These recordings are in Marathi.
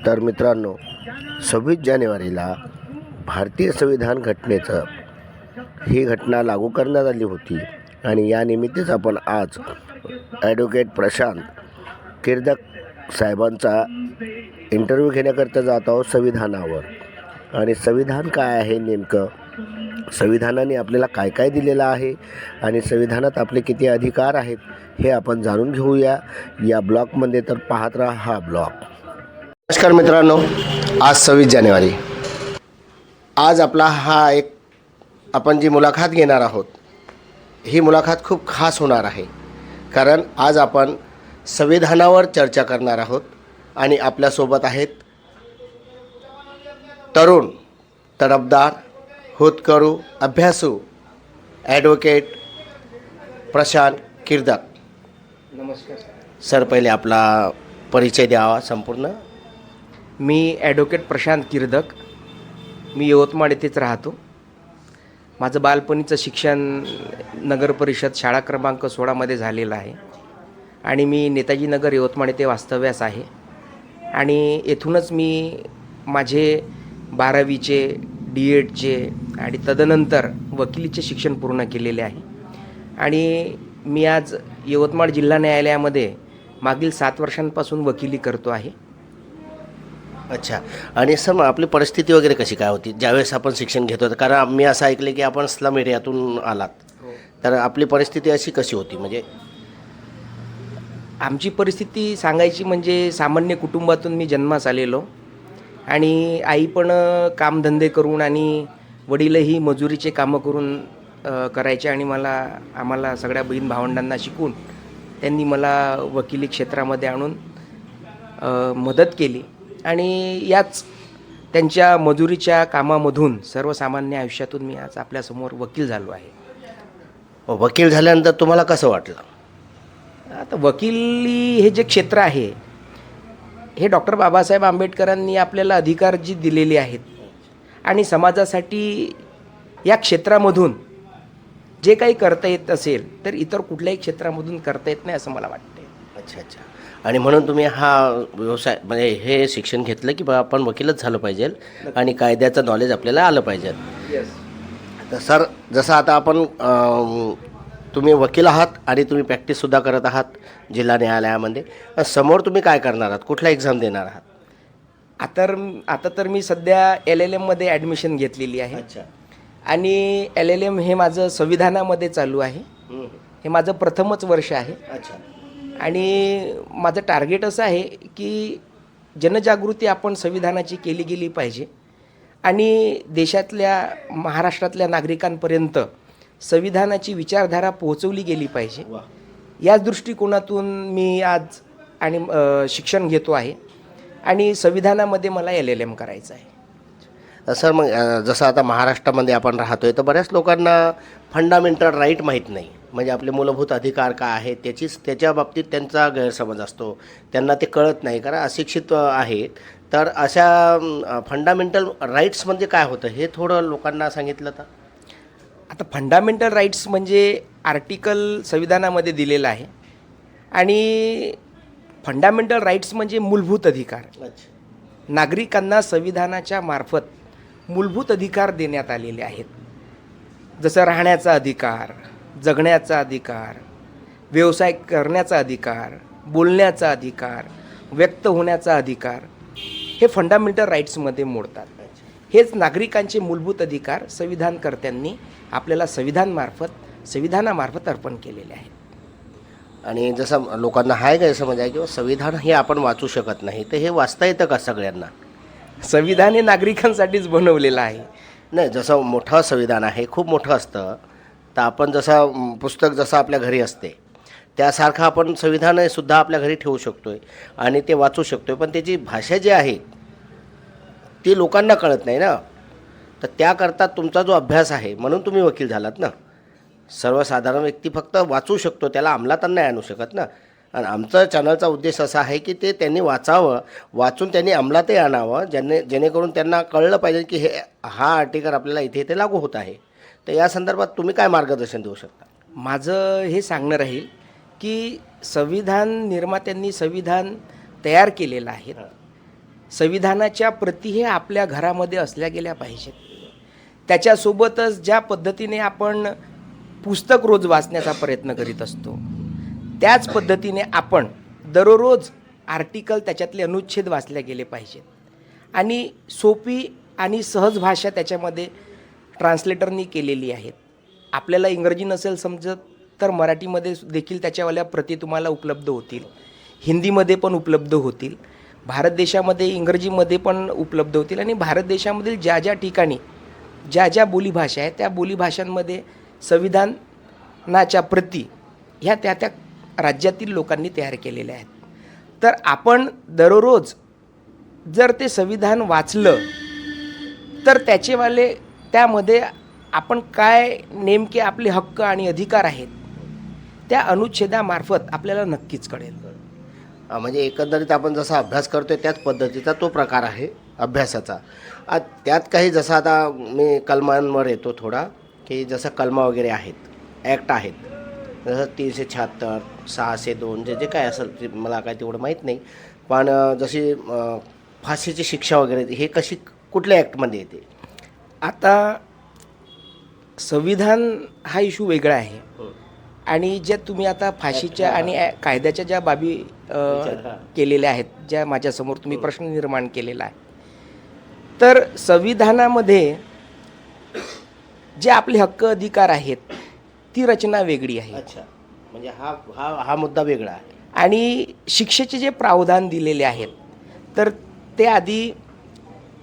तर मित्रांनो, 26 जानेवारीला भारतीय संविधान घटनेचं ही घटना लागू करण्यात आली होती आणि या निमित्तच आपण आज ॲडव्होकेट प्रशांत किर्दक साहेबांचा इंटरव्ह्यू घेण्याकरता जात आहोत संविधानावर. आणि संविधान काय आहे नेमकं, संविधानाने आपल्याला काय काय दिलेलं आहे आणि संविधानात आपले किती अधिकार आहेत हे आपण जाणून घेऊया या ब्लॉगमध्ये. तर पाहत राहा हा ब्लॉग. नमस्कार मित्रांनो, आज 26 जानेवारी. आज आपला हा एक आपण जी मुलाखत घेणार आहोत ही मुलाखत खूप खास होणार आहे, कारण आज आपण संविधानावर चर्चा करणार आहोत आणि आपल्यासोबत आहेत तरुण तरफदार होतकरू अभ्यासू ॲडव्होकेट प्रशांत किर्दक. नमस्कार सर, पहिले आपला परिचय द्यावा संपूर्ण. मी ॲडव्होकेट प्रशांत किर्दक, मी यवतमाळ येथेच राहतो. माझं बालपणीचं शिक्षण नगर परिषद शाळा क्रमांक 16मध्ये झालेलं आहे आणि मी नेताजी नगर यवतमाळ येथे वास्तव्यास आहे. आणि येथूनच मी माझे 12वीचे D.Edचे आणि तदनंतर वकिलीचे शिक्षण पूर्ण केलेले आहे. आणि मी आज यवतमाळ जिल्हा न्यायालयामध्ये मागील 7 वर्षांपासून वकिली करतो आहे. अच्छा. आणि सर, मग आपली परिस्थिती वगैरे कशी काय होती ज्यावेळेस आपण शिक्षण घेत होतो? कारण मी असं ऐकलं की आपण स्लम एरियातून आलात, तर आपली परिस्थिती अशी कशी होती? म्हणजे आमची परिस्थिती सांगायची म्हणजे सामान्य कुटुंबातून मी जन्मास आलेलो आणि आई पण कामधंदे करून आणि वडीलही मजुरीचे कामं करून करायचे आणि आम्हाला सगळ्या बहीण भावंडांना शिकून त्यांनी मला वकिली क्षेत्रामध्ये आणून मदत केली. आणि याच त्यांच्या मजुरीच्या कामामधून सर्वसामान्य आयुष्यातून मी आज आपल्यासमोर वकील झालो आहे. वकील झाल्यानंतर तुम्हाला कसं वाटलं? आता वकिली हे जे क्षेत्र आहे हे डॉक्टर बाबासाहेब आंबेडकरांनी आपल्याला अधिकार जी दिलेले आहेत आणि समाजासाठी या क्षेत्रामधून जे काही करता येत असेल तर इतर कुठल्याही क्षेत्रामधून करता येत नाही असं मला वाटते. अच्छा अच्छा. आणि म्हणून तुम्ही हा व्यवसाय म्हणजे हे शिक्षण घेतलं की बा आपण वकीलच झालं पाहिजे आणि कायद्याचं नॉलेज आपल्याला आलं पाहिजे. तर सर, जसं आता आपण तुम्ही वकील आहात आणि तुम्ही प्रॅक्टिससुद्धा करत आहात जिल्हा न्यायालयामध्ये. समोर तुम्ही काय करणार आहात, कुठला एक्झाम देणार आहात? आता तर मी सध्या LLMमध्ये ॲडमिशन घेतलेली आहे. अच्छा. आणि LLM हे माझं संविधानामध्ये चालू आहे. हे माझं प्रथमच वर्ष आहे. अच्छा. आणि माझं टार्गेट असं आहे की जनजागृती आपण संविधानाची केली गेली पाहिजे आणि देशातल्या महाराष्ट्रातल्या नागरिकांपर्यंत संविधानाची विचारधारा पोहोचवली गेली पाहिजे. याच दृष्टिकोनातून मी आज शिक्षण घेतो आहे आणि संविधानामध्ये मला LLM करायचं आहे. सर, मग जसं आता महाराष्ट्रामध्ये आपण राहतो आहे तर बऱ्याच लोकांना फंडामेंटल राईट माहीत नाही, म्हणजे आपले मूलभूत अधिकार काय आहेत त्याच्या बाबतीत त्यांचा गैरसमज असतो, त्यांना ते कळत नाही कारण अशिक्षित आहेत. तर अशा फंडामेंटल राईट्स म्हणजे काय होतं हे थोडं लोकांना सांगितलं तर. आता फंडामेंटल राईट्स म्हणजे आर्टिकल संविधानामध्ये दिलेलं आहे आणि फंडामेंटल राईट्स म्हणजे मूलभूत अधिकार. नागरिकांना संविधानाच्या मार्फत मूलभूत अधिकार देण्यात आलेले आहेत, जसं राहण्याचा अधिकार, जगण्याचा अधिकार, व्यवसाय करण्याचा अधिकार, बोलण्याचा अधिकार, व्यक्त होण्याचा अधिकार हे फंडामेंटल राईट्समध्ये मोडतात. हेच नागरिकांचे मूलभूत अधिकार संविधानकर्त्यांनी आपल्याला संविधानामार्फत अर्पण केलेले आहेत. आणि जसं लोकांना हाय गैरसमज आहे किंवा संविधान हे आपण वाचू शकत नाही, तर हे वाचता येतं का सगळ्यांना? संविधान हे नागरिकांसाठीच बनवलेलं आहे. नाही, जसं मोठं संविधान आहे, खूप मोठं असतं, तर आपण जसं पुस्तक जसं आपल्या घरी असते त्यासारखं आपण संविधानसुद्धा आपल्या घरी ठेवू शकतो आहे आणि ते वाचू शकतो आहे, पण त्याची भाषा जी आहे ती लोकांना कळत नाही ना. तर त्याकरता तुमचा जो अभ्यास आहे म्हणून तुम्ही वकील झालात ना. सर्वसाधारण व्यक्ती फक्त वाचू शकतो, त्याला अंमलात नाही आणू शकत ना. आणि आमचा चॅनलचा उद्देश असा आहे की ते त्यांनी वाचावं, वाचून त्यांनी अंमलातही आणावं, जेणेकरून त्यांना कळलं पाहिजे की हा आर्टिकल आपल्याला इथे इथे लागू होत आहे. तर या संदर्भात तुम्ही काय मार्गदर्शन देऊ शकता? माझं हे सांगणं राहील की संविधान निर्मात्यांनी संविधान तयार केलेलं आहे संविधानाच्या प्रती हे आपल्या घरामध्ये असल्या गेल्या पाहिजेत. त्याच्यासोबतच ज्या पद्धतीने आपण पुस्तक रोज वाचण्याचा प्रयत्न करीत असतो, त्याच पद्धतीने आपण दररोज आर्टिकल त्याच्यातले अनुच्छेद वाचले गेले पाहिजेत आणि सोपी आणि सहज भाषा त्याच्यामध्ये ट्रान्सलेटरनी केलेली आहेत. आपल्याला इंग्रजी नसेल समजत तर मराठीमध्ये देखील त्याच्यावाल्या प्रती तुम्हाला उपलब्ध होतील, हिंदीमध्ये पण उपलब्ध होतील, भारत देशामध्ये इंग्रजीमध्ये पण उपलब्ध होतील आणि भारत देशामधील ज्या ज्या ठिकाणी ज्या ज्या बोलीभाषा आहेत त्या बोलीभाषांमध्ये संविधानाच्या प्रती ह्या त्या त्या राज्यातील लोकांनी तयार केलेल्या आहेत. तर आपण दररोज जर ते संविधान वाचलं तर त्यामध्ये आपण काय नेमके आपले हक्क आणि अधिकार आहेत त्या अनुच्छेदामार्फत आपल्याला नक्कीच कळेल. म्हणजे एकंदरीत आपण जसा अभ्यास करतोय त्याच पद्धतीचा तो प्रकार आहे अभ्यासाचा. त्यात काही जसं आता मी कलमांवर येतो थोडा, की जसं कलमा वगैरे आहेत, ॲक्ट आहेत, जसं 376, 602 जे जे काय असेल ते मला काय तेवढं माहीत नाही, पण जशी फाशीची शिक्षा वगैरे हे कशी कुठल्या ॲक्टमध्ये येते? आता संविधान हा इशू वेगळा आहे आणि ज्या तुम्ही आता फाशीच्या आणि कायद्याच्या ज्या बाबी केलेल्या आहेत, ज्या माझ्यासमोर तुम्ही प्रश्न निर्माण केलेला आहे, तर संविधानामध्ये जे आपले हक्क अधिकार आहेत ती रचना वेगळी आहे. अच्छा, म्हणजे हा हा हा मुद्दा वेगळा आहे. आणि शिक्षेचे जे प्रावधान दिलेले आहेत तर ते आधी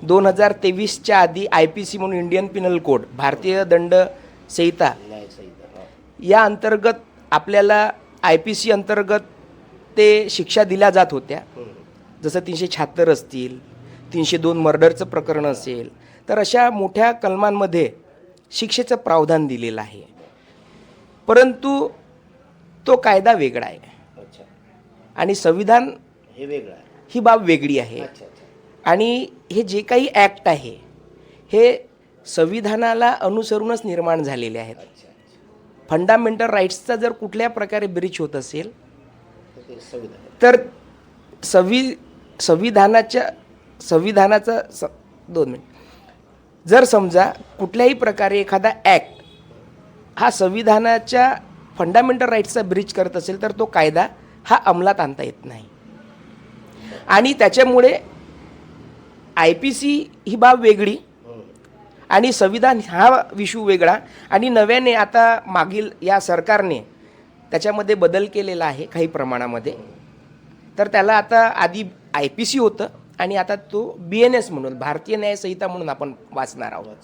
2023च्या आधी IPC म्हणून इंडियन पिनल कोड, भारतीय दंड संहिता, या अंतर्गत आपल्याला IPC अंतर्गत ते शिक्षा दिल्या जात होत्या. जसं 376 असतील, 302 मर्डरचं प्रकरण असेल, तर अशा मोठ्या कलमांमध्ये शिक्षेचं प्रावधान दिलेलं आहे. परंतु तो कायदा वेगळा आहे आणि संविधान हे वेगळं आहे, ही बाब वेगळी आहे. आणि हे जे काही ॲक्ट आहे हे संविधानाला अनुसरूनच निर्माण झालेले आहेत. फंडामेंटल राईट्सचा जर कुठल्या प्रकारे ब्रीच होत असेल तर संविधानाचा 2 मिनिट, जर समजा कुठल्याही प्रकारे एखादा ॲक्ट हा संविधानाच्या फंडामेंटल राईट्सचा ब्रीच करत असेल तर तो कायदा हा अंमलात आणता येत नाही. आणि त्याच्यामुळे IPC ही बाब वेगळी आणि संविधान हा विषय वेगळा. आणि नव्याने आता मागील या सरकारने त्याच्यामध्ये बदल केलेला आहे काही प्रमाणामध्ये. तर त्याला आता आधी IPC होतं आणि आता तो BNS म्हणून भारतीय न्याय संहिता म्हणून आपण वाचणार आहोत.